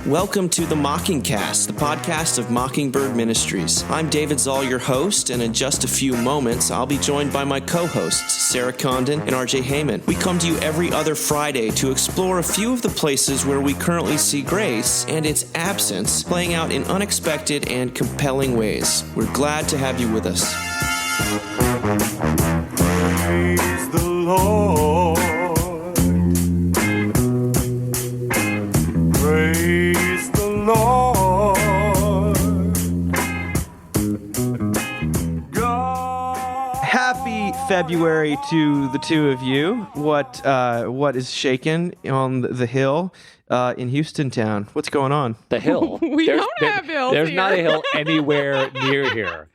Welcome to the Mockingcast, the podcast of Mockingbird Ministries. I'm David Zoll, your host, and in just a few moments, I'll be joined by my co-hosts, Sarah Condon and RJ Heyman. We come to you every other Friday to explore a few of the places where we currently see grace and its absence playing out in unexpected and compelling ways. We're glad to have you with us. Praise the Lord. Praise the Lord. God. Happy February to the two of you. What is shaking on the hill in Houston town? What's going on? The hill. We don't have hills There's here. not a hill anywhere near here.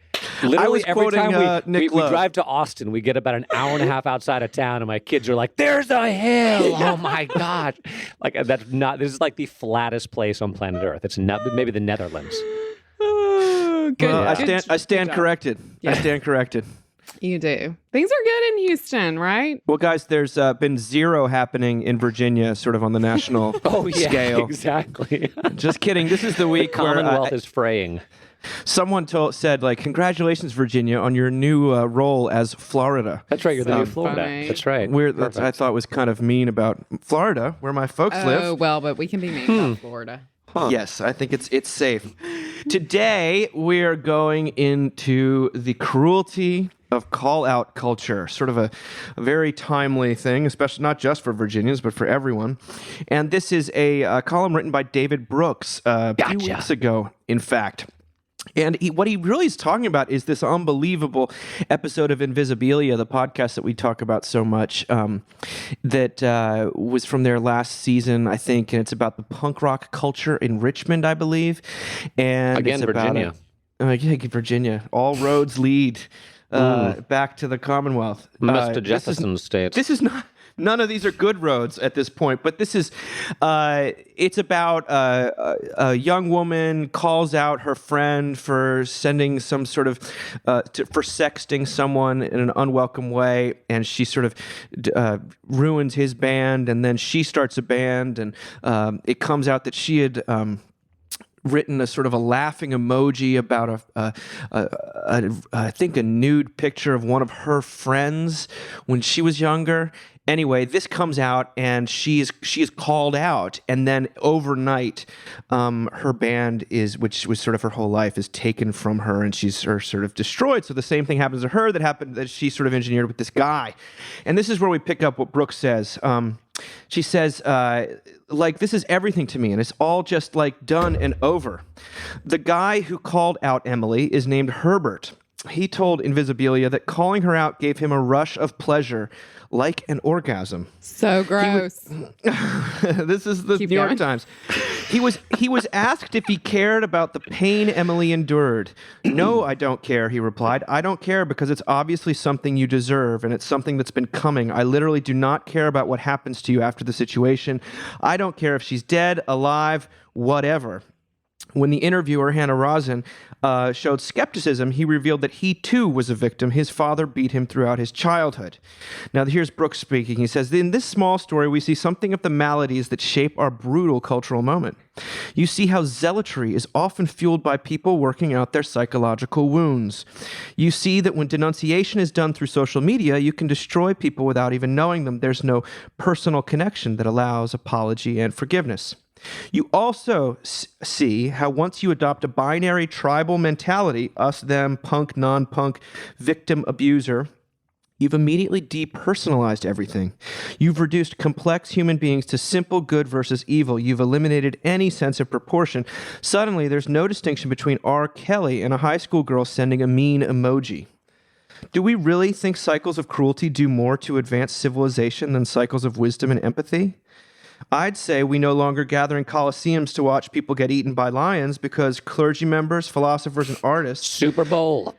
Literally, every quoting, time we Nick Lowe. drive to Austin, we get about an hour and a half outside of town, and my kids are like, "There's a hill! Oh my gosh!" Like that's not. This is like the flattest place on planet Earth. It's not maybe the Netherlands. Oh, good. Well, good I stand job. corrected. Yeah. I stand corrected. You do. Things are good in Houston, right? Well, guys, there's been zero happening in Virginia, sort of on the national Oh yeah, scale. exactly. Just kidding. This is the week where Commonwealth is fraying. someone said, like, "Congratulations, Virginia, on your new role as Florida." That's right. You're the new So Florida. funny. That's right. I thought was kind of mean about Florida, where my folks Oh, live. well, but we can be mean about Florida. Yes, I think it's safe. Today, we're going into the cruelty of call-out culture, sort of a very timely thing, especially not just for Virginians, but for everyone. And this is a column written by David Brooks a few Gotcha. weeks ago, in fact. And what he really is talking about is this unbelievable episode of Invisibilia, the podcast that we talk about so much, that was from their last season, I think, and it's about the punk rock culture in Richmond, I believe. And Again, it's about Virginia. Virginia. All roads lead back to the Commonwealth. Mr. Jefferson State. This is not. None of these are good roads at this point, but this is, it's about a young woman calls out her friend for sending some sort of, for sexting someone in an unwelcome way, and she sort of ruins his band, and then she starts a band, and it comes out that she had written a sort of a laughing emoji about I think a nude picture of one of her friends when she was younger. Anyway, this comes out and she is called out, and then overnight, her band which was sort of her whole life, is taken from her, and she's sort of destroyed. So the same thing happens to her that she sort of engineered with this guy, and this is where we pick up what Brooks says. She says, like, this is everything to me, and it's all just like done and over. The guy who called out Emily is named Herbert. He told Invisibilia that calling her out gave him a rush of pleasure, like an orgasm. So gross. This is the Keep New York going. Times. He was asked if he cared about the pain Emily endured. "No, I don't care," he replied. "I don't care because it's obviously something you deserve, and it's something that's been coming. I literally do not care about what happens to you after the situation. I don't care if she's dead, alive, whatever." When the interviewer, Hannah Rosin, showed skepticism, he revealed that he too was a victim. His father beat him throughout his childhood. Now, here's Brooks speaking. He says, "In this small story, we see something of the maladies that shape our brutal cultural moment. You see how zealotry is often fueled by people working out their psychological wounds. You see that when denunciation is done through social media, you can destroy people without even knowing them. There's no personal connection that allows apology and forgiveness. You also see how once you adopt a binary tribal mentality, us, them, punk, non-punk, victim, abuser, you've immediately depersonalized everything. You've reduced complex human beings to simple good versus evil. You've eliminated any sense of proportion. Suddenly, there's no distinction between R. Kelly and a high school girl sending a mean emoji. Do we really think cycles of cruelty do more to advance civilization than cycles of wisdom and empathy? I'd say we no longer gather in coliseums to watch people get eaten by lions because clergy members, philosophers, and artists Super Bowl.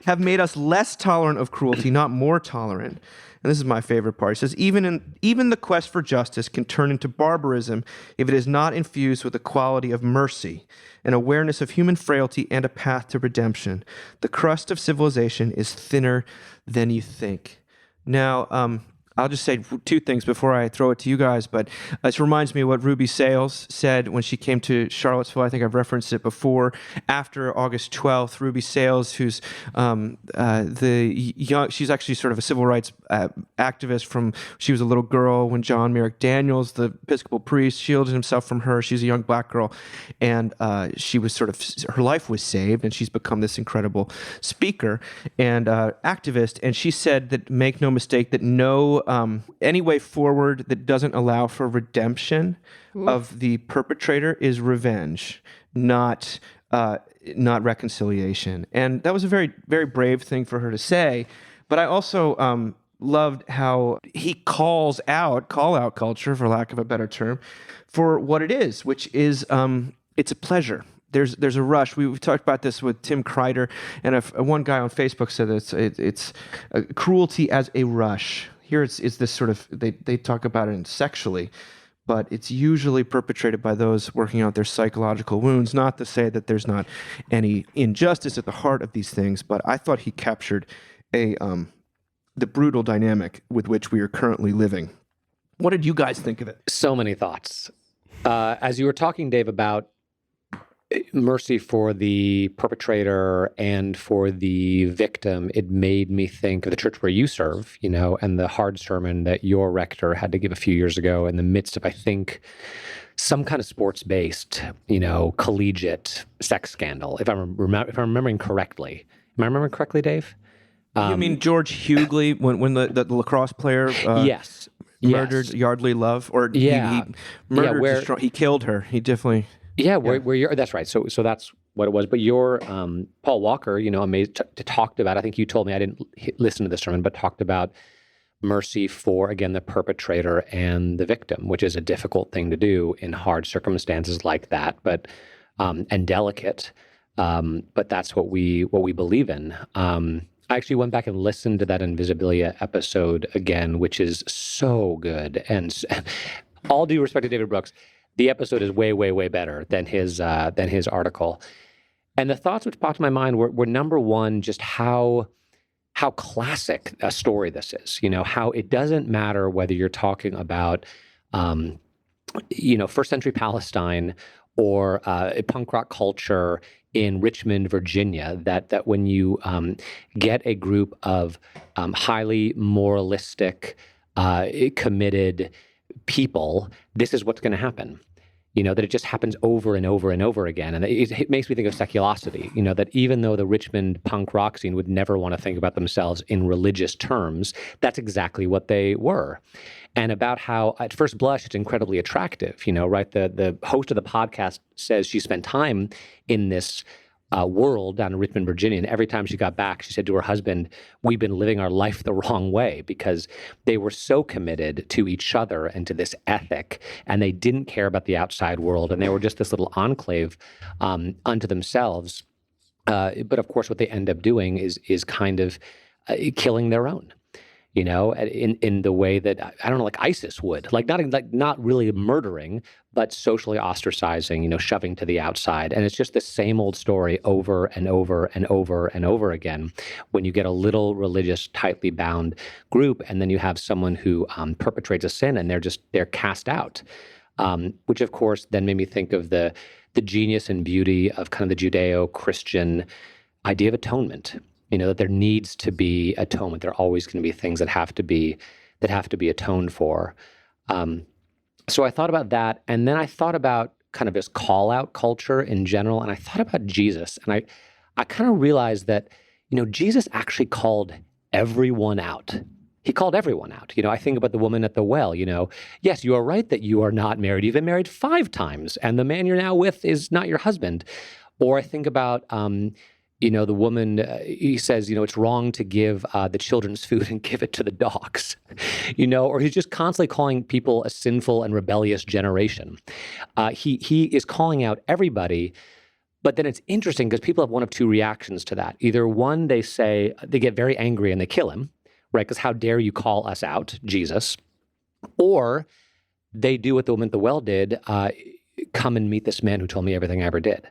have made us less tolerant of cruelty, not more tolerant. And this is my favorite part. He says, even the quest for justice can turn into barbarism if it is not infused with the quality of mercy, an awareness of human frailty, and a path to redemption. The crust of civilization is thinner than you think. Now, I'll just say two things before I throw it to you guys, but this reminds me of what Ruby Sales said when she came to Charlottesville. I think I've referenced it before. After August 12th, Ruby Sales, who's she's actually sort of a civil rights activist from, she was a little girl when John Merrick Daniels, the Episcopal priest, shielded himself from her. She's a young black girl, and she was sort of, her life was saved, and she's become this incredible speaker and activist. And she said that, make no mistake, that no any way forward that doesn't allow for redemption of the perpetrator is revenge, not reconciliation. And that was a very, very brave thing for her to say. But I also loved how he calls out call-out culture, for lack of a better term, for what it is, which is it's a pleasure. There's a rush. We've talked about this with Tim Kreider, and one guy on Facebook said that it's cruelty as a rush. Here it's this sort of, they talk about it sexually, but it's usually perpetrated by those working out their psychological wounds. Not to say that there's not any injustice at the heart of these things, but I thought he captured the brutal dynamic with which we are currently living. What did you guys think of it? So many thoughts. As you were talking, Dave, about mercy for the perpetrator and for the victim, it made me think of the church where you serve, and the hard sermon that your rector had to give a few years ago in the midst of, I think, some kind of sports-based, collegiate sex scandal, if I'm remembering correctly. Am I remembering correctly, Dave? You mean George Hughley, when the lacrosse player yes. murdered Yardley Love? Or he murdered, he killed her. He definitely... Yeah, where you're, that's right. So that's what it was. But your Paul Walker, amazed, talked about, I think you told me, I didn't listen to this sermon, but talked about mercy for, again, the perpetrator and the victim, which is a difficult thing to do in hard circumstances like that, but and delicate. But that's what we believe in. I actually went back and listened to that Invisibilia episode again, which is so good. And all due respect to David Brooks, the episode is way, way, way better than his article. And the thoughts which popped in my mind were number one, just how classic a story this is. How it doesn't matter whether you're talking about, first century Palestine or a punk rock culture in Richmond, Virginia, that when you get a group of highly moralistic, committed people, this is what's going to happen. That it just happens over and over and over again. And it makes me think of seculosity, that even though the Richmond punk rock scene would never want to think about themselves in religious terms, that's exactly what they were. And about how, at first blush, it's incredibly attractive, right? The host of the podcast says she spent time in this world down in Richmond, Virginia. And every time she got back, she said to her husband, we've been living our life the wrong way, because they were so committed to each other and to this ethic, and they didn't care about the outside world. And they were just this little enclave unto themselves. But of course, what they end up doing is kind of killing their own. In the way that, I don't know, like ISIS would, not really murdering, but socially ostracizing, shoving to the outside. And it's just the same old story over and over and over and over again when you get a little religious, tightly bound group, and then you have someone who perpetrates a sin and they're cast out, which of course then made me think of the genius and beauty of kind of the Judeo-Christian idea of atonement. That there needs to be atonement. There are always going to be things that have to be atoned for. So I thought about that, and then I thought about kind of this call-out culture in general, and I thought about Jesus, and I kind of realized that Jesus actually called everyone out. He called everyone out. I think about the woman at the well. Yes, you are right that you are not married. You've been married 5 times, and the man you're now with is not your husband. Or I think about the woman, he says, it's wrong to give the children's food and give it to the dogs, or he's just constantly calling people a sinful and rebellious generation. He is calling out everybody, but then it's interesting because people have one of two reactions to that. Either one, they say, they get very angry and they kill him, right? Because how dare you call us out, Jesus? Or they do what the woman at the well did, come and meet this man who told me everything I ever did.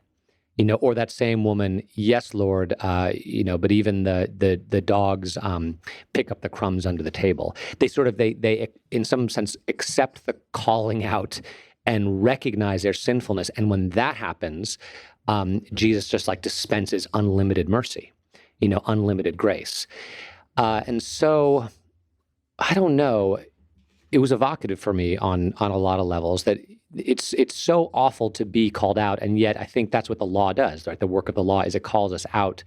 Or that same woman, yes, Lord, but even the dogs pick up the crumbs under the table. They in some sense accept the calling out and recognize their sinfulness. And when that happens, Jesus just like dispenses unlimited mercy, unlimited grace. And so, I don't know, it was evocative for me on a lot of levels that it's so awful to be called out, and yet I think that's what the law does, right? The work of the law is it calls us out,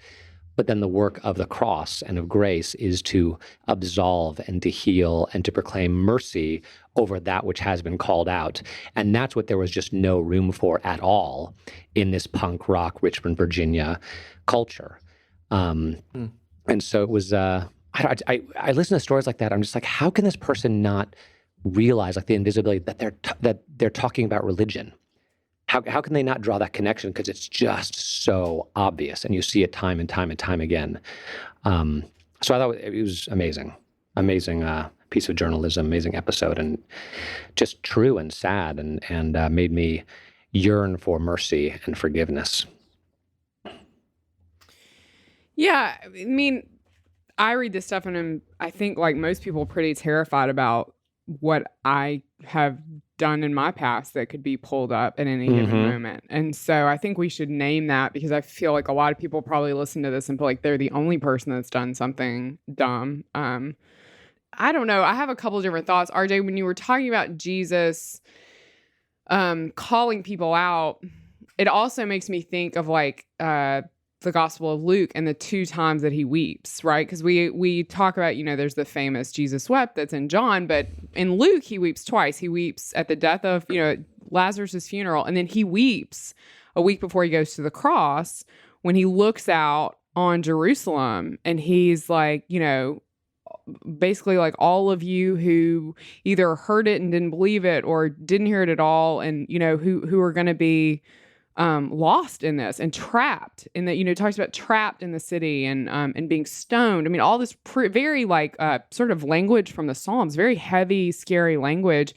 but then the work of the cross and of grace is to absolve and to heal and to proclaim mercy over that which has been called out. And that's what there was just no room for at all in this punk rock Richmond, Virginia culture. And so it was, I listen to stories like that. I'm just like, how can this person not realize like the invisibility that they're talking about religion? How can they not draw that connection? Because it's just so obvious, and you see it time and time and time again. So I thought it was amazing piece of journalism, amazing episode, and just true and sad, and made me yearn for mercy and forgiveness. Yeah, I mean, I read this stuff and I think like most people pretty terrified about what I have done in my past that could be pulled up at any given moment. And so I think we should name that, because I feel like a lot of people probably listen to this and feel like they're the only person that's done something dumb. I don't know. I have a couple of different thoughts. RJ, when you were talking about Jesus calling people out, it also makes me think of like the Gospel of Luke and the 2 times that he weeps, right? Because we talk about, there's the famous Jesus wept that's in John, but in Luke, he weeps twice. He weeps at the death of, Lazarus' funeral, and then he weeps a week before he goes to the cross when he looks out on Jerusalem, and he's like, basically like all of you who either heard it and didn't believe it or didn't hear it at all, and, who are going to be lost in this and trapped in that, it talks about trapped in the city and being stoned. I mean, all this very like sort of language from the Psalms, very heavy, scary language.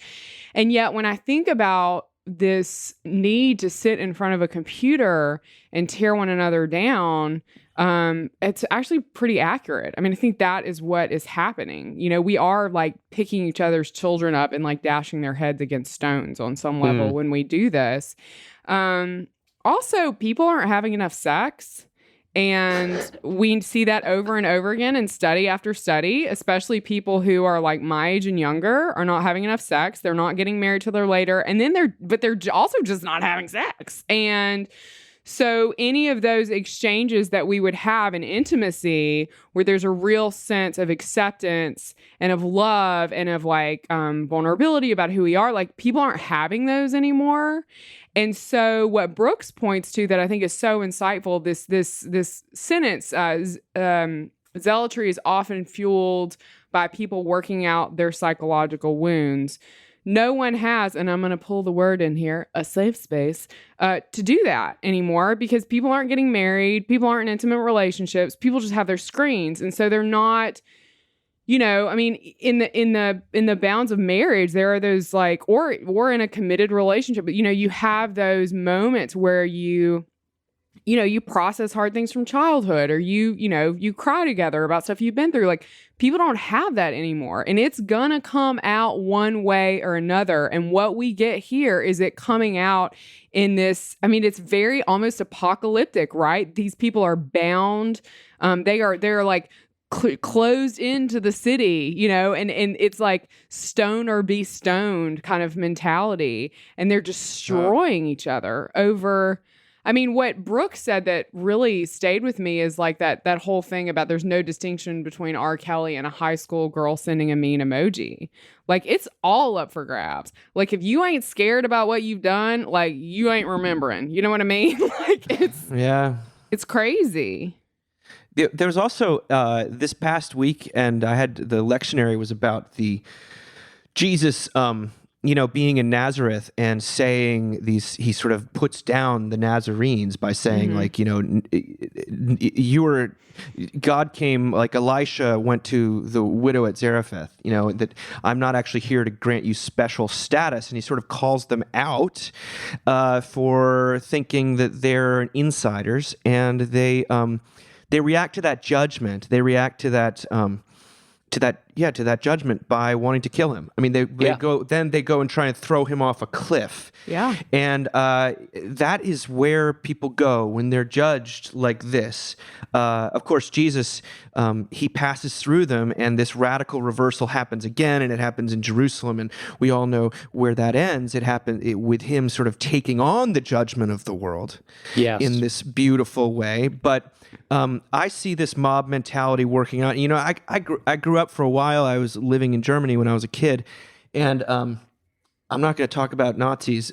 And yet when I think about this need to sit in front of a computer and tear one another down, it's actually pretty accurate. I mean, I think that is what is happening. We are like picking each other's children up and like dashing their heads against stones on some level when we do this. Also, people aren't having enough sex, and we see that over and over again in study after study, especially people who are like my age and younger are not having enough sex. They're not getting married till they're later, and then they're also just not having sex. And so any of those exchanges that we would have in intimacy where there's a real sense of acceptance and of love and of like vulnerability about who we are, like people aren't having those anymore. And so what Brooks points to that I think is so insightful, this sentence, zealotry is often fueled by people working out their psychological wounds. No one has, and I'm going to pull the word in here, a safe space to do that anymore, because people aren't getting married. People aren't in intimate relationships. People just have their screens. And so they're not, I mean, in the bounds of marriage, there are those like, or in a committed relationship, but, you have those moments where you process hard things from childhood, or you cry together about stuff you've been through. Like, people don't have that anymore, and it's gonna come out one way or another. And what we get here is it coming out in this, I mean, it's very almost apocalyptic, right? These people are bound. They're like closed into the city, and it's like stone or be stoned kind of mentality. And they're destroying each other over, I mean, what Brooke said that really stayed with me is like that whole thing about there's no distinction between R. Kelly and a high school girl sending a mean emoji. Like, it's all up for grabs. Like, if you ain't scared about what you've done, like, you ain't remembering. You know what I mean? Like, it's crazy. There was also this past week, and I had the lectionary was about the Jesus being in Nazareth and saying these, he sort of puts down the Nazarenes by saying like, God came, like Elisha went to the widow at Zarephath, that I'm not actually here to grant you special status. And he sort of calls them out for thinking that they're insiders, and they react to that judgment. They react to that, to that judgment by wanting to kill him. I mean, they go and try and throw him off a cliff. Yeah. And that is where people go when they're judged like this. Of course, Jesus, he passes through them, and this radical reversal happens again, and it happens in Jerusalem, and we all know where that ends. It happened with him sort of taking on the judgment of the world in this beautiful way. But I see this mob mentality working out. I grew up for a while. I was living in Germany when I was a kid, and I'm not going to talk about Nazis.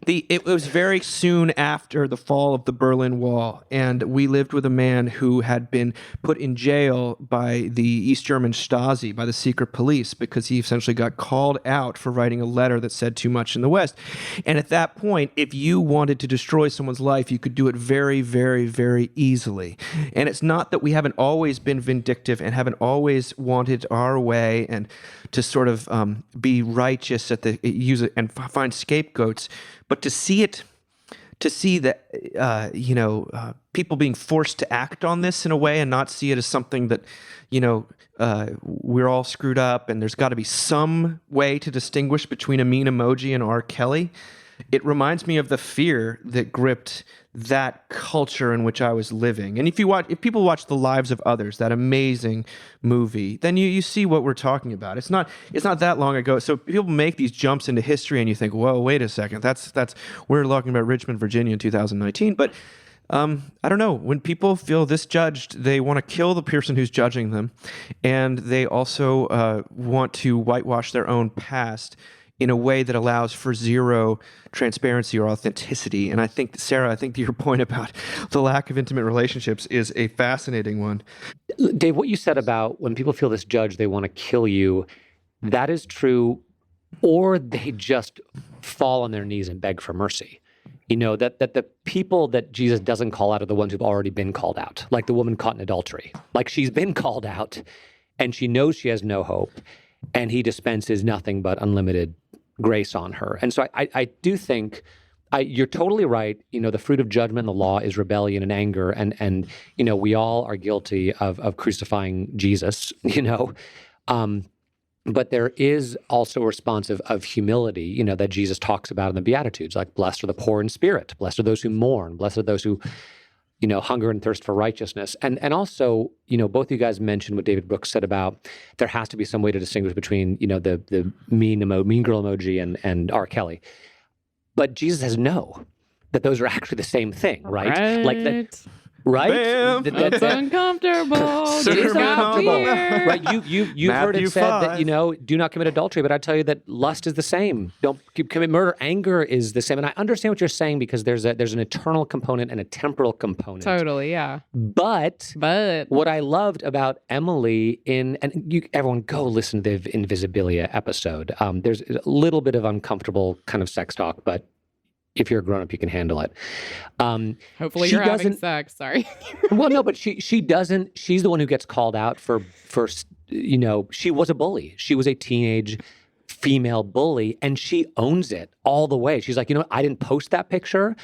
It was very soon after the fall of the Berlin Wall, and we lived with a man who had been put in jail by the East German Stasi, by the secret police, because he essentially got called out for writing a letter that said too much in the West. And at that point, if you wanted to destroy someone's life, you could do it very, very, very easily. And it's not that we haven't always been vindictive and haven't always wanted our way and to sort of be righteous use it and find scapegoats, but to see that, people being forced to act on this in a way and not see it as something that, we're all screwed up and there's got to be some way to distinguish between a mean emoji and R. Kelly. It reminds me of the fear that gripped that culture in which I was living. And if people watch The Lives of Others, that amazing movie, then you see what we're talking about. It's not that long ago. So people make these jumps into history, and you think, whoa, wait a second, that's we're talking about Richmond, Virginia in 2019. But I don't know. When people feel this judged, they want to kill the person who's judging them, and they also want to whitewash their own past in a way that allows for zero transparency or authenticity. And I think, Sarah, your point about the lack of intimate relationships is a fascinating one. Dave, what you said about when people feel this judge, they want to kill you, that is true, or they just fall on their knees and beg for mercy. That the people that Jesus doesn't call out are the ones who've already been called out, like the woman caught in adultery. Like, she's been called out, and she knows she has no hope, and he dispenses nothing but unlimited grace on her. And so I do think you're totally right. The fruit of judgment in the law is rebellion and anger. And we all are guilty of crucifying Jesus, but there is also a response of humility, that Jesus talks about in the Beatitudes, like blessed are the poor in spirit, blessed are those who mourn, blessed are those who hunger and thirst for righteousness. And also, both of you guys mentioned what David Brooks said about there has to be some way to distinguish between, the mean girl emoji and R. Kelly. But Jesus says no, that those are actually the same thing, right? Like that. Right? That's uncomfortable. It's uncomfortable. Right? You've heard it said 5. That, do not commit adultery, but I tell you that lust is the same. Don't commit murder. Anger is the same. And I understand what you're saying, because there's an eternal component and a temporal component. Totally, yeah. But what I loved about Emily everyone go listen to the Invisibilia episode. There's a little bit of uncomfortable kind of sex talk, but if you're a grown-up, you can handle it. Hopefully you're having sex. Sorry. Well, no, but she doesn't. She's the one who gets called out for she was a bully. She was a teenage female bully, and she owns it all the way. She's like, I didn't post that picture,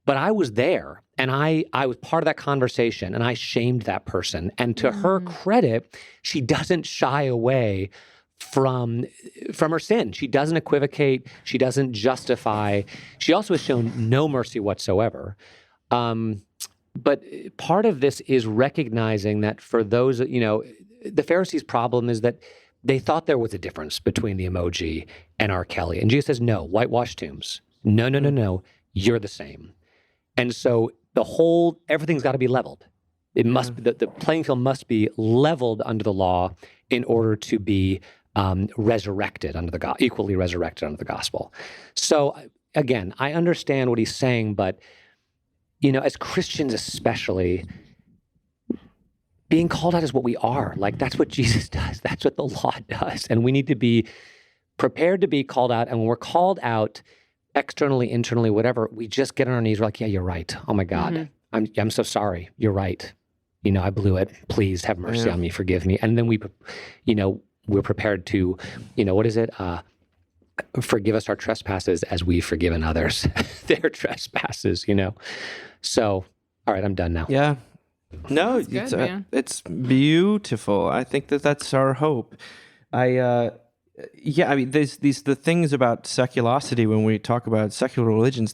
but I was there, and I was part of that conversation, and I shamed that person. And to her credit, she doesn't shy away from her sin. She doesn't equivocate. She doesn't justify. She also has shown no mercy whatsoever. But part of this is recognizing that for those, the Pharisees' problem is that they thought there was a difference between the emoji and R. Kelly. And Jesus says, no, whitewashed tombs. No. You're the same. And so everything's got to be leveled. It must be, the playing field must be leveled under the law in order to be resurrected equally resurrected under the gospel. So again, I understand what he's saying, but as Christians especially, being called out is what we are. Like, that's what Jesus does. That's what the law does. And we need to be prepared to be called out. And when we're called out externally, internally, whatever, we just get on our knees. We're like, yeah, you're right. Oh my God. I'm so sorry. You're right. I blew it. Please have mercy on me. Forgive me. And then we're prepared to, what is it? Forgive us our trespasses as we've forgiven others their trespasses, So, all right, I'm done now. Yeah. No, That's good, man. It's beautiful. I think that's our hope. I mean, the things about seculosity when we talk about secular religions,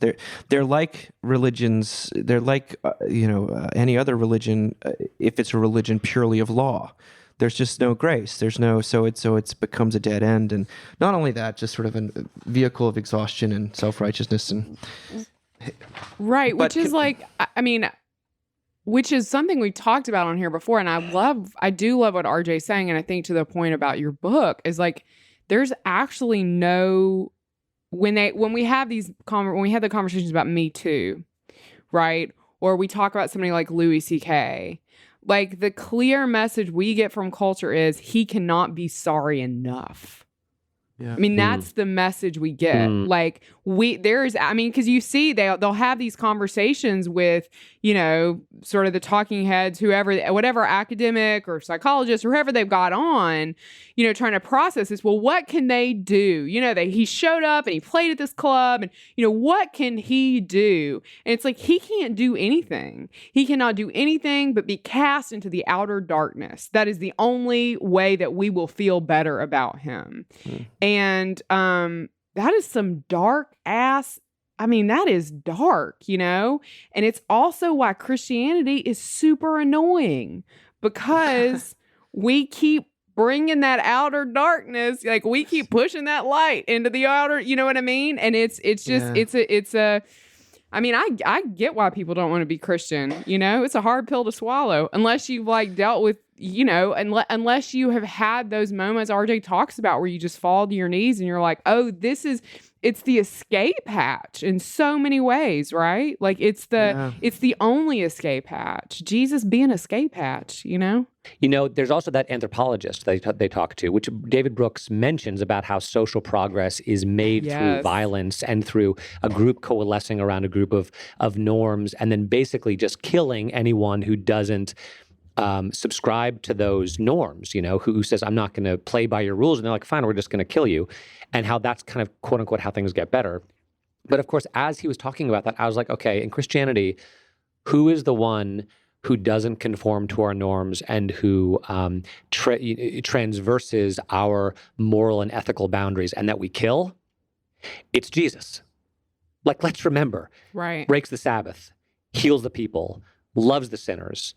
they're like religions. They're like any other religion. If it's a religion purely of law, there's just no grace. There's no so it becomes a dead end, and not only that, just sort of a vehicle of exhaustion and self-righteousness and right, which is which is something we talked about on here before, and I do love what RJ's saying, and I think to the point about your book is like, there's actually no when we have when we have the conversations about Me Too, right? Or we talk about somebody like Louis C.K., like the clear message we get from culture is he cannot be sorry enough. Yeah. I mean, that's the message we get. Like because you see they'll have these conversations with, sort of the talking heads, whatever academic or psychologist or whoever they've got on, trying to process this. Well, what can they do? He showed up and he played at this club and, what can he do? And it's like, he can't do anything. He cannot do anything but be cast into the outer darkness. That is the only way that we will feel better about him. And that is some dark ass. I mean, that is dark, and it's also why Christianity is super annoying, because we keep bringing that outer darkness, like we keep pushing that light into the outer, you know what I mean? And it's just I mean, I get why people don't want to be Christian, it's a hard pill to swallow unless you've dealt with, unless you have had those moments RJ talks about where you just fall to your knees and you're like, oh, it's the escape hatch in so many ways, right? Like it's the only escape hatch. Jesus be an escape hatch, There's also that anthropologist they talk to, which David Brooks mentions about how social progress is made through violence and through a group coalescing around a group of norms, and then basically just killing anyone who doesn't subscribe to those norms, who says, I'm not going to play by your rules. And they're like, fine, we're just going to kill you. And how that's kind of, quote unquote, how things get better. But of course, as he was talking about that, I was like, okay, in Christianity, who is the one who doesn't conform to our norms and who transverses our moral and ethical boundaries and that we kill? It's Jesus. Like, let's remember, right? Breaks the Sabbath, heals the people, loves the sinners.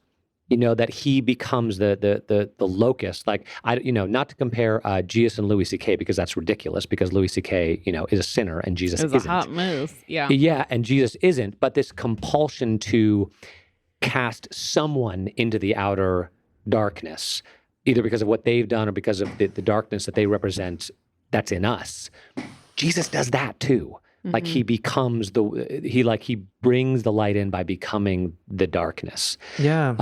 That he becomes the locust. Like, not to compare Jesus and Louis C.K. because that's ridiculous. Because Louis C.K. Is a sinner and Jesus isn't. It's a hot move. Yeah. Yeah, and Jesus isn't. But this compulsion to cast someone into the outer darkness, either because of what they've done or because of the darkness that they represent, that's in us. Jesus does that too. Like he becomes he brings the light in by becoming the darkness. Yeah.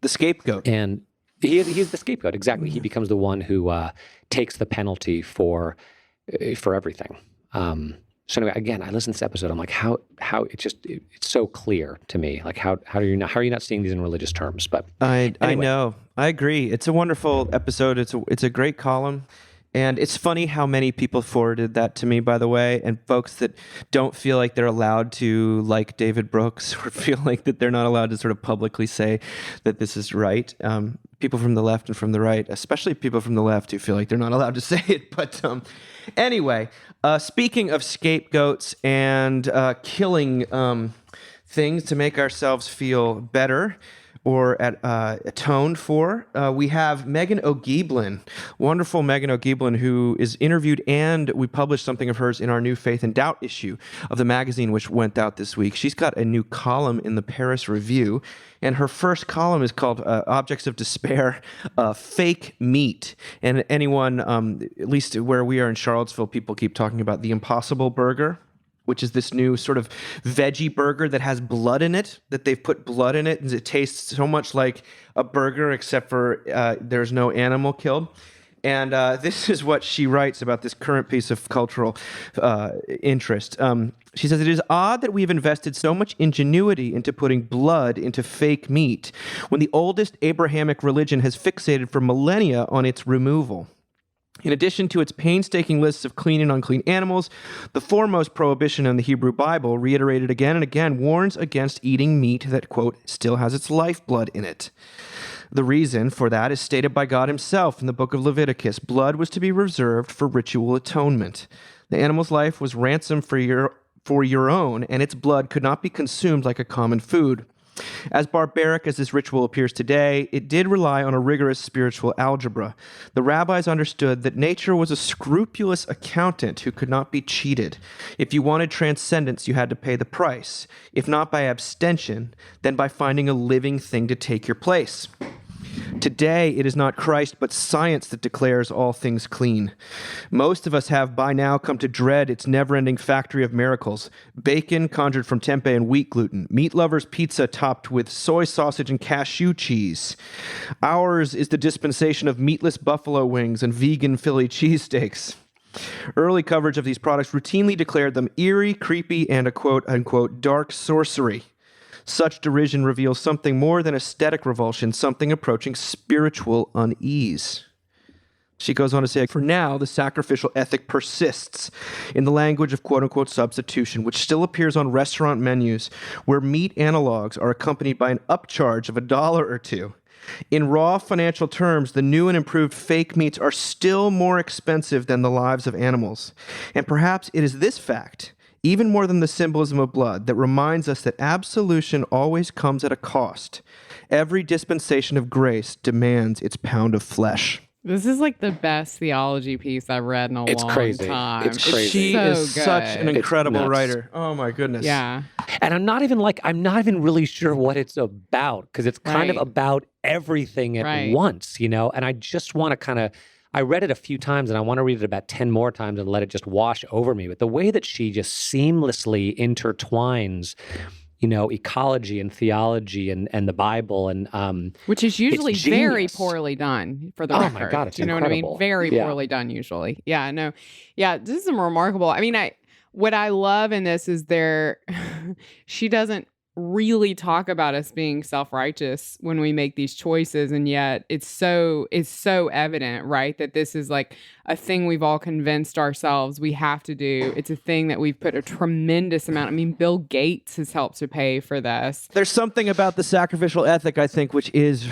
The scapegoat. And he's the scapegoat. Exactly. He becomes the one who takes the penalty for everything. So anyway, again, I listened to this episode. I'm like, how it's so clear to me. Like how are you not seeing these in religious terms? But anyway. I know. I agree. It's a wonderful episode. It's a great column. And it's funny how many people forwarded that to me, by the way, and folks that don't feel like they're allowed to like David Brooks or feel like that they're not allowed to sort of publicly say that this is right. People from the left and from the right, especially people from the left who feel like they're not allowed to say it. But anyway, speaking of scapegoats and killing things to make ourselves feel better, or atoned for, we have Megan O'Geeblin, wonderful Megan O'Geeblin, who is interviewed, and we published something of hers in our new Faith and Doubt issue of the magazine, which went out this week. She's got a new column in the Paris Review, and her first column is called Objects of Despair, Fake Meat. And anyone, at least where we are in Charlottesville, people keep talking about the Impossible Burger. which is this new sort of veggie burger that has blood in it, that they've put blood in it, and it tastes so much like a burger, except for there's no animal killed. And this is what she writes about this current piece of cultural interest. She says, "It is odd that we have invested so much ingenuity into putting blood into fake meat when the oldest Abrahamic religion has fixated for millennia on its removal. In addition to its painstaking lists of clean and unclean animals, the foremost prohibition in the Hebrew Bible, reiterated again and again, warns against eating meat that, quote, still has its lifeblood in it. The reason for that is stated by God himself in the book of Leviticus. Blood was to be reserved for ritual atonement. The animal's life was ransom for your own, and its blood could not be consumed like a common food. As barbaric as this ritual appears today, it did rely on a rigorous spiritual algebra. The rabbis understood that nature was a scrupulous accountant who could not be cheated. If you wanted transcendence, you had to pay the price. If not by abstention, then by finding a living thing to take your place. Today, it is not Christ, but science that declares all things clean. Most of us have by now come to dread its never-ending factory of miracles. Bacon conjured from tempeh and wheat gluten. Meat lovers' pizza topped with soy sausage and cashew cheese. Ours is the dispensation of meatless buffalo wings and vegan Philly cheesesteaks. Early coverage of these products routinely declared them eerie, creepy, and a quote-unquote dark sorcery. Such derision reveals something more than aesthetic revulsion, something approaching spiritual unease. She goes on to say, for now, the sacrificial ethic persists in the language of quote-unquote substitution, which still appears on restaurant menus, where meat analogs are accompanied by an upcharge of $1 or $2. In raw financial terms, the new and improved fake meats are still more expensive than the lives of animals. And perhaps it is this fact, even more than the symbolism of blood, that reminds us that absolution always comes at a cost. Every dispensation of grace demands its pound of flesh. This is like the best theology piece I've read in a long time. It's crazy. She so is good. such an incredible nuts. writer. Oh my goodness. Yeah. And I'm not even really sure what it's about, because it's kind of Right. about everything at Right. once, you know? And I just want to I read it a few times and I want to read it about 10 more times and let it just wash over me. But the way that she just seamlessly intertwines, you know, ecology and theology and the Bible and Which is usually it's very genius. poorly done for the Oh record. my God, it's you know what I mean? incredible. Very Yeah. poorly done usually. Yeah, no. Yeah, this is remarkable. I mean, what I love in this is she doesn't really talk about us being self-righteous when we make these choices, and yet it's so evident, right, that this is like a thing we've all convinced ourselves we have to do. It's a thing that we've put a tremendous amount. I mean, Bill Gates has helped to pay for this. There's something about the sacrificial ethic, I think, which is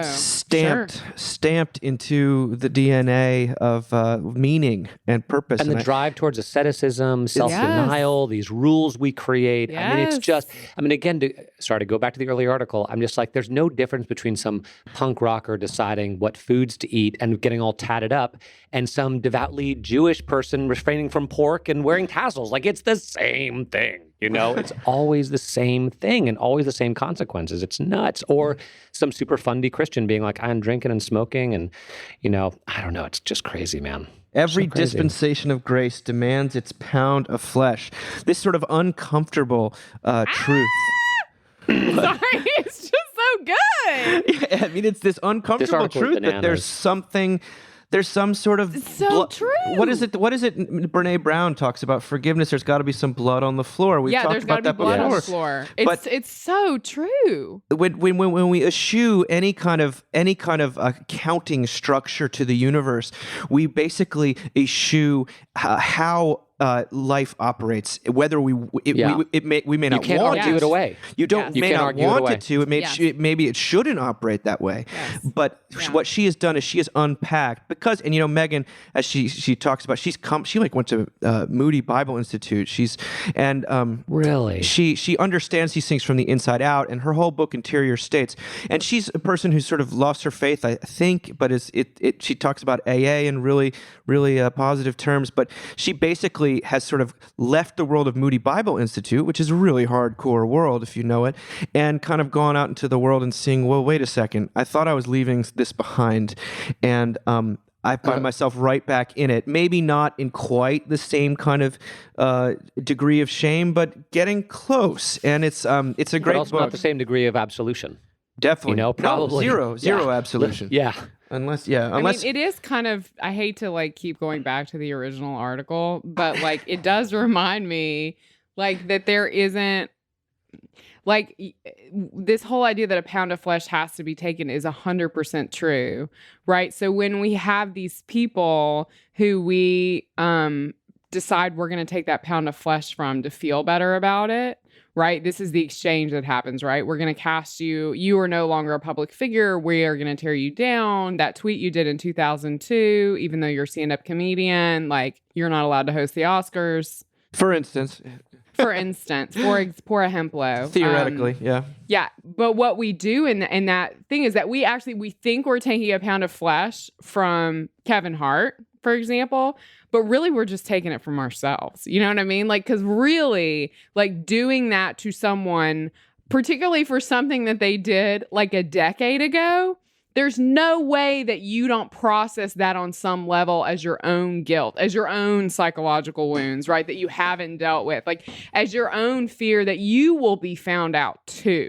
stamped into the DNA of meaning and purpose. and the drive towards asceticism, self-denial, these rules we create. I mean, it's Yes. just, again, to go back to the early article, I'm just like, there's no difference between some punk rocker deciding what foods to eat and getting all tatted up and some devoutly Jewish person refraining from pork and wearing tassels. Like, it's the same thing, you know? It's always the same thing and always the same consequences. It's nuts. Or some super fundy Christian being like, I'm drinking and smoking and, you know, I don't know. It's just crazy, man. Every So crazy. dispensation of grace demands its pound of flesh. This sort of uncomfortable truth. Sorry, it's just so good. Yeah, I mean, it's this uncomfortable article is truth that bananas. there's some sort of It's so true. What is it? Brene Brown talks about forgiveness. There's got to be some blood on the floor. We've talked There's about got to that be blood on before. the floor. But- It's so true. When we eschew any kind of accounting structure to the universe, we basically eschew how life operates. Whether we may not can't want argue it away. You don't Yes. You may can't not argue it want away. it to. Maybe it shouldn't operate that way. Yes. But Yeah. what she has done is she has unpacked and you know, Megan, as she talks about, she went to Moody Bible Institute. Really? She understands these things from the inside out, and her whole book, Interior States. And she's a person who's sort of lost her faith, I think, but she talks about AA in really, really positive terms. But she basically has sort of left the world of Moody Bible Institute, which is a really hardcore world, if you know it, and kind of gone out into the world and seeing, well, wait a second, I thought I was leaving this behind. And I find myself right back in it. Maybe not in quite the same kind of degree of shame, but getting close. And it's a great But also book. not the same degree of absolution. Definitely. Probably. No, zero Yeah. absolution. Yeah. Unless I mean, it is kind of, I hate to like keep going back to the original article, but like it does remind me like that there isn't like this whole idea that a pound of flesh has to be taken is 100% true, right? So when we have these people who we decide we're going to take that pound of flesh from to feel better about it, right? This is the exchange that happens, right? We're going to cast you. You are no longer a public figure. We are going to tear you down. That tweet you did in 2002, even though you're a stand-up comedian, like you're not allowed to host the Oscars. For instance, For poor Hemplo. theoretically, yeah. Yeah, but what we do in that thing is that we think we're taking a pound of flesh from Kevin Hart, for example, but really we're just taking it from ourselves. You know what I mean? Like, because really, like doing that to someone, particularly for something that they did like a decade ago, there's no way that you don't process that on some level as your own guilt, as your own psychological wounds, right? That you haven't dealt with, like as your own fear that you will be found out too,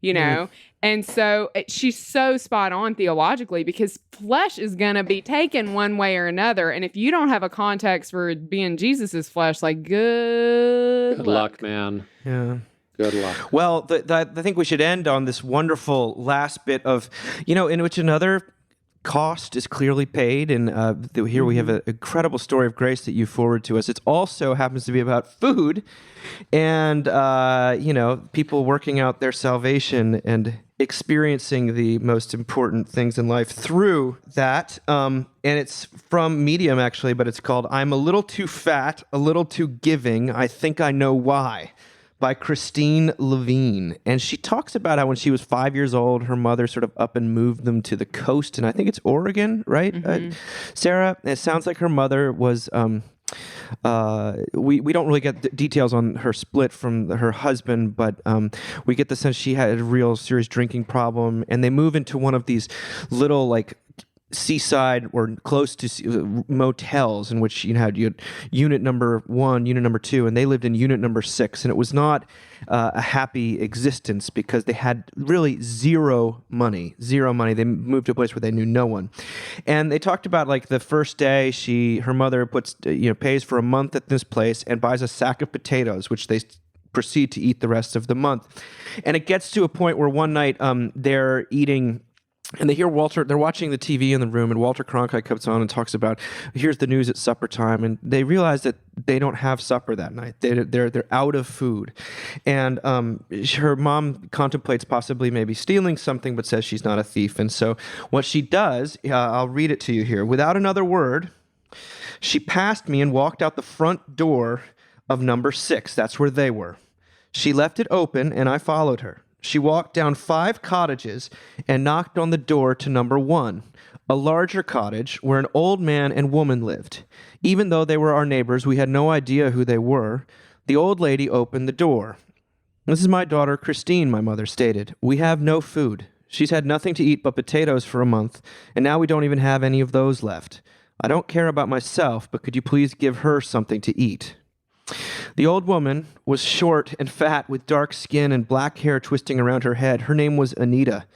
you know? And so she's so spot on theologically because flesh is going to be taken one way or another. And if you don't have a context for being Jesus's flesh, like good luck, man. Yeah. Good luck. Well, I think we should end on this wonderful last bit of, in which another cost is clearly paid. And here we have an incredible story of grace that you forward to us. It also happens to be about food and, people working out their salvation and experiencing the most important things in life through that. And it's from Medium, actually, but it's called I'm a Little Too Fat, a Little Too Giving. I Think I Know Why, by Christine Levine. And she talks about how when she was 5 years old, her mother sort of up and moved them to the coast. And I think it's Oregon, right? Sarah, it sounds like her mother was, we don't really get details on her split from her husband, but we get the sense she had a real serious drinking problem. And they move into one of these little like seaside or close to motels in which you had unit number 1, unit number 2, and they lived in unit number 6, and it was not a happy existence because they had really zero money. They moved to a place where they knew no one, and they talked about like the first day her mother pays for a month at this place and buys a sack of potatoes, which they proceed to eat the rest of the month, and it gets to a point where one night they're eating. And they hear they're watching the TV in the room, and Walter Cronkite comes on and talks about, here's the news at supper time. And they realize that they don't have supper that night. They're out of food. And her mom contemplates possibly maybe stealing something, but says she's not a thief. And so what she does, I'll read it to you here. Without another word, she passed me and walked out the front door of number 6. That's where they were. She left it open, and I followed her. She walked down 5 cottages and knocked on the door to number 1, a larger cottage where an old man and woman lived. Even though they were our neighbors, we had no idea who they were. The old lady opened the door. This is my daughter, Christine, my mother stated. We have no food. She's had nothing to eat but potatoes for a month, and now we don't even have any of those left. I don't care about myself, but could you please give her something to eat? The old woman was short and fat with dark skin and black hair twisting around her head. Her name was Anita.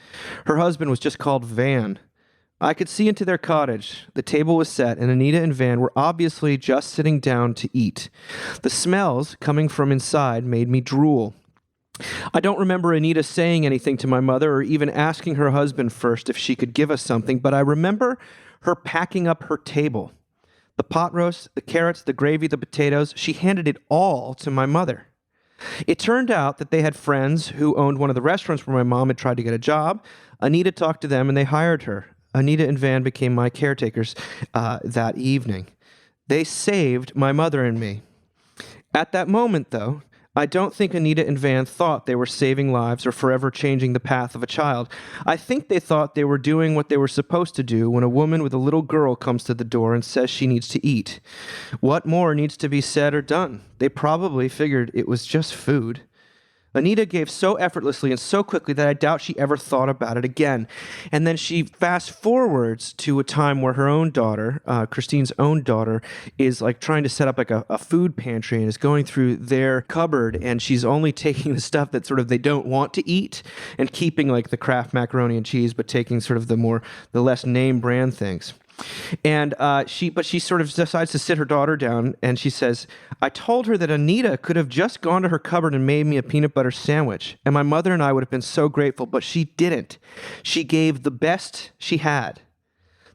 Her husband was just called Van. I could see into their cottage. The table was set, and Anita and Van were obviously just sitting down to eat. The smells coming from inside made me drool. I don't remember Anita saying anything to my mother or even asking her husband first if she could give us something, but I remember her packing up her table. The pot roast, the carrots, the gravy, the potatoes, she handed it all to my mother. It turned out that they had friends who owned one of the restaurants where my mom had tried to get a job. Anita talked to them and they hired her. Anita and Van became my caretakers that evening. They saved my mother and me. At that moment, though, I don't think Anita and Van thought they were saving lives or forever changing the path of a child. I think they thought they were doing what they were supposed to do when a woman with a little girl comes to the door and says she needs to eat. What more needs to be said or done? They probably figured it was just food. Anita gave so effortlessly and so quickly that I doubt she ever thought about it again. And then she fast forwards to a time where her own daughter, Christine's own daughter, is like trying to set up like a food pantry and is going through their cupboard, and she's only taking the stuff that sort of they don't want to eat and keeping like the Kraft macaroni and cheese, but taking sort of the less name brand things. And she sort of decides to sit her daughter down, and she says, I told her that Anita could have just gone to her cupboard and made me a peanut butter sandwich, and my mother and I would have been so grateful, but she didn't. She gave the best she had.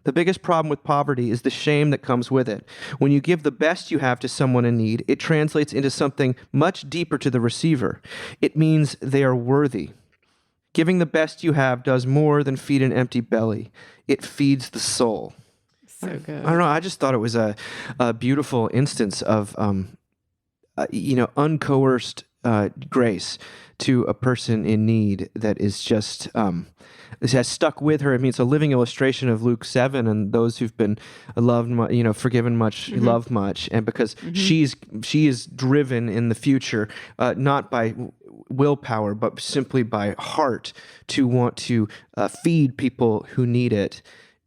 The biggest problem with poverty is the shame that comes with it. When you give the best you have to someone in need, it translates into something much deeper to the receiver. It means they are worthy. Giving the best you have does more than feed an empty belly. It feeds the soul. So good. I don't know. I just thought it was a beautiful instance of, uncoerced grace to a person in need that is just has stuck with her. I mean, it's a living illustration of Luke 7 and those who've been loved, forgiven much, loved much, and because she is driven in the future not by willpower but simply by heart to want to feed people who need it.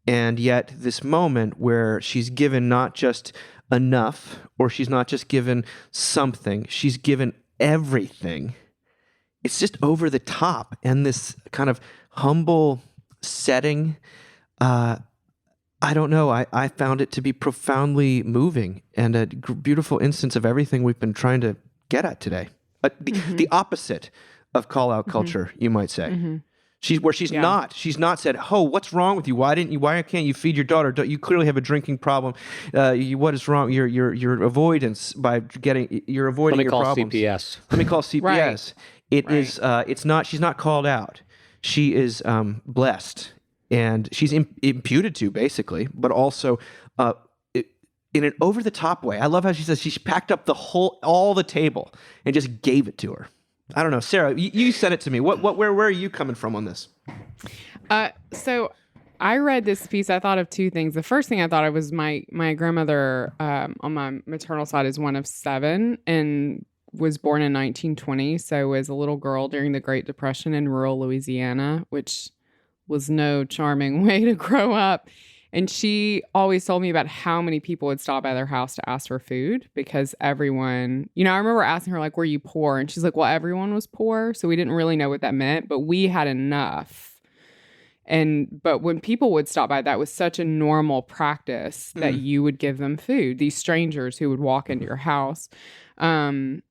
And yet this moment where she's given not just enough, or she's not just given something, she's given everything. It's just over the top. And this kind of humble setting, I don't know, I found it to be profoundly moving and a beautiful instance of everything we've been trying to get at today. The opposite of call-out culture, you might say. She's not said, oh, what's wrong with you? Why can't you feed your daughter? You clearly have a drinking problem. What is wrong? Your avoidance you're avoiding your problems. Let me call CPS. Right. It's not, she's not called out. She is blessed, and she's imputed to basically, but also in an over the top way. I love how she says she packed up all the table and just gave it to her. I don't know, Sarah. You sent it to me. Where are you coming from on this? So I read this piece. I thought of two things. The first thing I thought of was my grandmother on my maternal side is one of 7 and was born in 1920. So was a little girl during the Great Depression in rural Louisiana, which was no charming way to grow up. And she always told me about how many people would stop by their house to ask for food because everyone, I remember asking her, like, were you poor? And she's like, well, everyone was poor. So we didn't really know what that meant, but we had enough. But when people would stop by, that was such a normal practice that you would give them food, these strangers who would walk into your house. And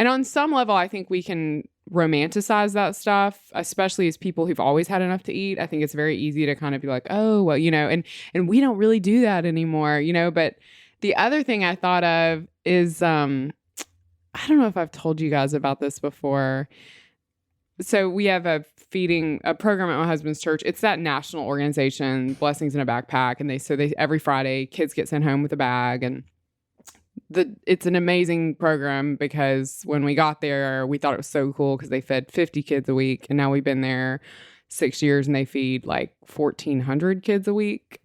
on some level, I think we can romanticize that stuff, especially as people who've always had enough to eat. I think it's very easy to kind of be like, oh, well, and we don't really do that anymore, But the other thing I thought of is, I don't know if I've told you guys about this before. So we have a program at my husband's church. It's that national organization, Blessings in a Backpack. And they every Friday, kids get sent home with a bag, and it's an amazing program because when we got there, we thought it was so cool because they fed 50 kids a week. And now we've been there 6 years and they feed like 1,400 kids a week,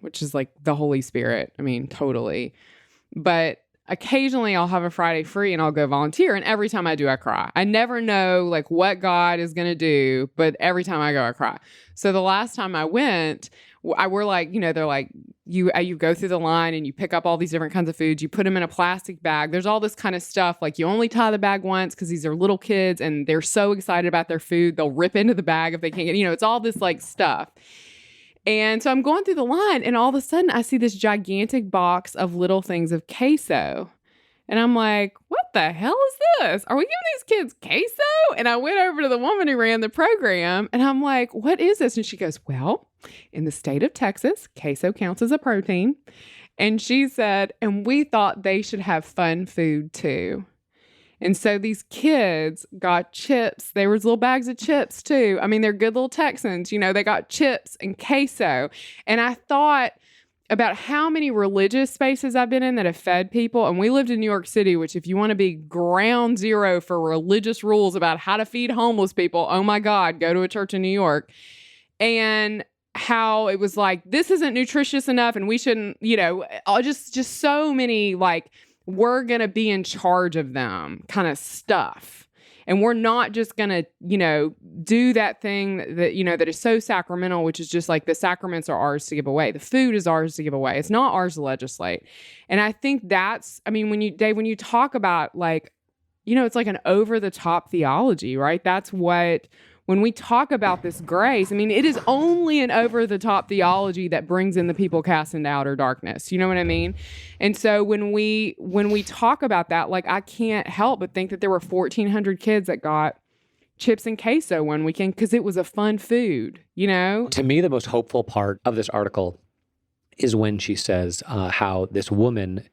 which is like the Holy Spirit. I mean, totally. But occasionally I'll have a Friday free and I'll go volunteer. And every time I do, I cry. I never know like what God is going to do, but every time I go, I cry. So the last time I went, we're like, they're like, you go through the line and you pick up all these different kinds of foods. You put them in a plastic bag. There's all this kind of stuff. Like you only tie the bag once because these are little kids and they're so excited about their food. They'll rip into the bag if they can't get, it's all this like stuff. And so I'm going through the line and all of a sudden I see this gigantic box of little things of queso. And I'm like, what the hell is this? Are we giving these kids queso? And I went over to the woman who ran the program and I'm like, what is this? And she goes, well, in the state of Texas, queso counts as a protein. And she said, and we thought they should have fun food too. And so these kids got chips. There was little bags of chips too. I mean, they're good little Texans. They got chips and queso. And I thought about how many religious spaces I've been in that have fed people. And we lived in New York City, which if you want to be ground zero for religious rules about how to feed homeless people, oh my God, go to a church in New York. And how it was like, this isn't nutritious enough and we shouldn't, just so many like, we're going to be in charge of them kind of stuff. And we're not just going to, do that thing that, that is so sacramental, which is just like the sacraments are ours to give away. The food is ours to give away. It's not ours to legislate. And I think that's, when you talk about like, it's like an over the top theology, right? That's what, when we talk about this grace, it is only an over the top theology that brings in the people cast into outer darkness. You know what I mean? And so when we talk about that, like, I can't help but think that there were 1,400 kids that got chips and queso one weekend because it was a fun food, To me, the most hopeful part of this article is when she says how this woman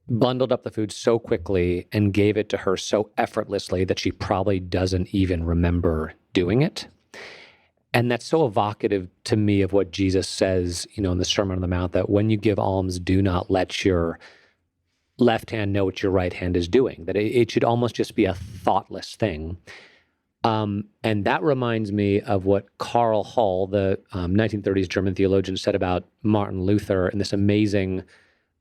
bundled up the food so quickly and gave it to her so effortlessly that she probably doesn't even remember doing it. And that's so evocative to me of what Jesus says, in the Sermon on the Mount, that when you give alms, do not let your left hand know what your right hand is doing, that it should almost just be a thoughtless thing. And that reminds me of what Karl Hull, the 1930s German theologian, said about Martin Luther in this amazing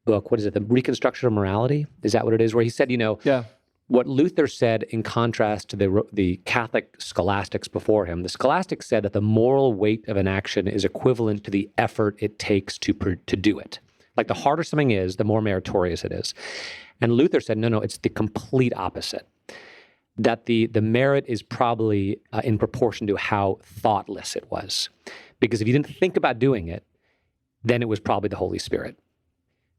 book. What is it? The Reconstruction of Morality? Is that what it is? Where he said, what Luther said in contrast to the Catholic scholastics before him. The scholastics said that the moral weight of an action is equivalent to the effort it takes to do it. Like the harder something is, the more meritorious it is. And Luther said, no, it's the complete opposite. That the merit is probably in proportion to how thoughtless it was. Because if you didn't think about doing it, then it was probably the Holy Spirit.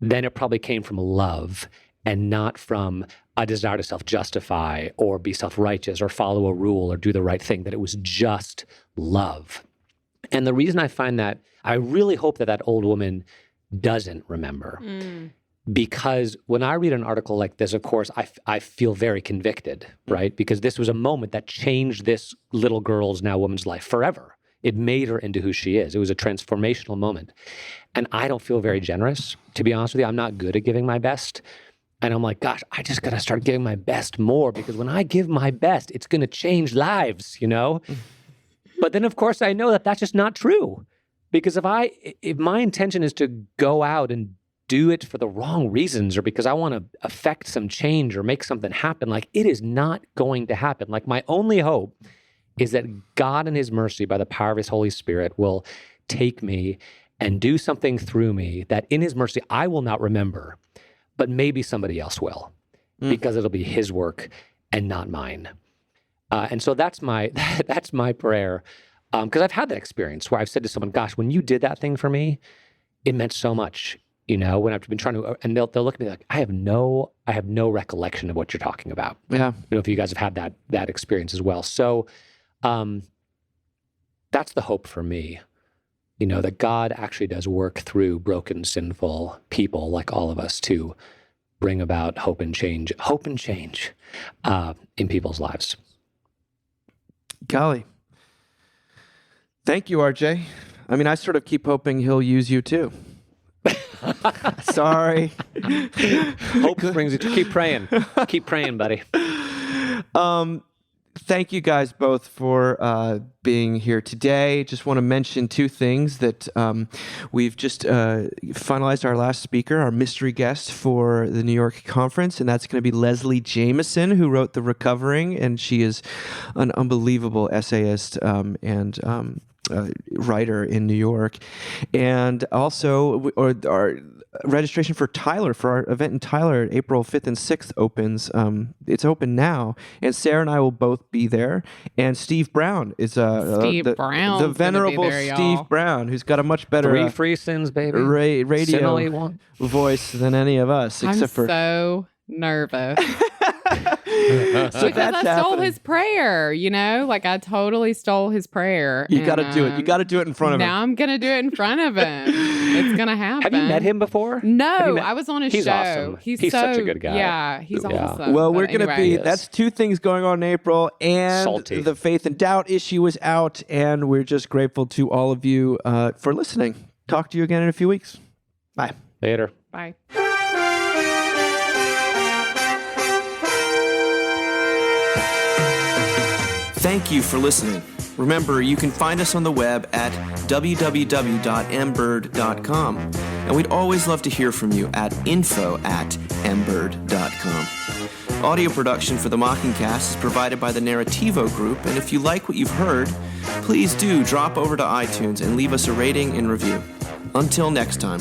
Then it probably came from love and not from a desire to self-justify or be self-righteous or follow a rule or do the right thing, that it was just love. And the reason I find that, I really hope that old woman doesn't remember. Because when I read an article like this, of course, I feel very convicted, right? Because this was a moment that changed this little girl's, now woman's life forever. It made her into who she is. It was a transformational moment. And I don't feel very generous, to be honest with you. I'm not good at giving my best. And I'm like, gosh, I just got to start giving my best more, because when I give my best, it's going to change lives, But then, of course, I know that that's just not true. Because if my intention is to go out and do it for the wrong reasons, or because I want to affect some change or make something happen, like, it is not going to happen. Like, my only hope is that God in his mercy, by the power of his Holy Spirit, will take me and do something through me that in his mercy I will not remember, but maybe somebody else will, because it'll be his work and not mine. And so that's my prayer, because I've had that experience where I've said to someone, gosh, when you did that thing for me, it meant so much, when I've been trying to, and they'll look at me like, I have no recollection of what you're talking about. Yeah. If you guys have had that experience as well. So that's the hope for me, that God actually does work through broken, sinful people like all of us to bring about hope and change in people's lives. Golly. Thank you, RJ. I sort of keep hoping he'll use you too. Sorry. Hope brings it. Keep praying. Keep praying, buddy. Thank you guys both for being here today. Just want to mention two things that we've just finalized our last speaker, our mystery guest for the New York conference, and that's going to be Leslie Jameson, who wrote The Recovering, and she is an unbelievable essayist and writer in New York. And also, our registration for Tyler, for our event in Tyler, April 5th and 6th opens. It's open now, and Sarah and I will both be there. And Steve Brown is the venerable Steve Brown, who's got a much better 3 free sins, baby, radio voice than any of us. I'm except for so nervous. So because I stole his prayer, like I totally stole his prayer. You got to do it. You got to do it in front of him. Now I'm going to do it in front of him. It's going to happen. Have you met him before? No, I was on his he's show. Awesome. He's so, such a good guy. Yeah, he's awesome. Well, we're going to be, that's 2 things going on in April, and Salty. The Faith and Doubt issue is out, and we're just grateful to all of you for listening. Talk to you again in a few weeks. Bye. Later. Bye. Thank you for listening. Remember, you can find us on the web at www.mbird.com. And we'd always love to hear from you at info@mbird.com. Audio production for the Mockingcast is provided by the Narrativo Group, and if you like what you've heard, please do drop over to iTunes and leave us a rating and review. Until next time.